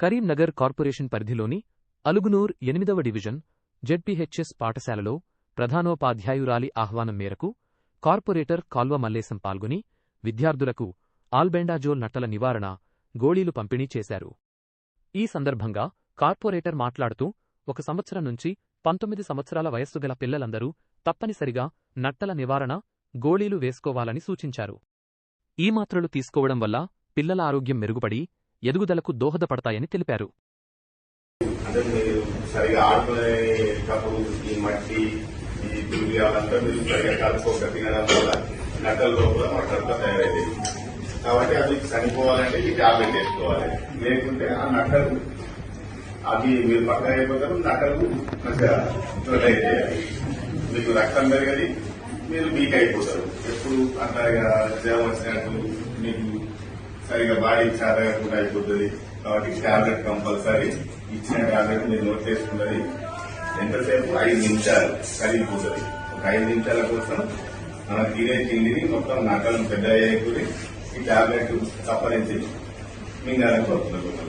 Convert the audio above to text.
Karimnagar corporation పరిధిలోని అలుగునూర్ 8వ division ZPHS పాఠశాలలో ప్రధానోపాధ్యాయురాలి ఆహ్వానం మేరకు కార్పొరేటర్ కాల్వ మల్లేశం పాల్గొని విద్యార్థులకు ఆల్బెండాజోల్ నట్టల నివారణ గోళీలు పంపిణీ చేశారు. ఈ సందర్భంగా కార్పొరేటర్ మాట్లాడుతూ 1 సంవత్సరం నుంచి 19 సంవత్సరాల వయస్సు గల పిల్లలందరూ తప్పనిసరిగా నట్టల నివారణ గోళీలు వేసుకోవాలని సూచించారు. ఈ మాత్రలు తీసుకోవడం వల్ల పిల్లల ఆరోగ్యం మెరుగుపడి ఎదుగుదలకు దోహదపడతాయని తెలిపారు. అంటే మీరు సరిగా ఆడుకునేటప్పుడు ఈ మట్టి ఈ పురుగు అవంతా మీరు సరిగా కలుపుకోక తినడం వల్ల నట్టల లోపల మట్టలతో తయారైంది. కాబట్టి అది చనిపోవాలంటే ఈ టాబ్లెట్ వేసుకోవాలి. లేకుంటే ఆ నట్టలు అవి మీరు పక్కన అయిపోతారు, నట్టలు మంచిగా ప్రొటెక్ట్ చేయాలి. మీకు రక్తం పెరగది, మీరు వీక్ అయిపోతారు. ఎప్పుడు అట్లా జ్వరం వచ్చినట్టు మీకు సరిగా బాడీ చారకుండా అయిపోతుంది. కాబట్టి టాబ్లెట్ కంపల్సరీ ఇచ్చిన టాబ్లెట్ మీరు నోట్ చేసుకున్నది ఎంతసేపు 5 నిమిషాలు కరిగిపోతుంది. ఒక 5 నిమిషాల కోసం మనం తినే తిండిని మొత్తం నక్కలను పెద్ద అయ్యేది ఈ టాబ్లెట్ తప్పనించి మింగాలని కోరుతున్నాం.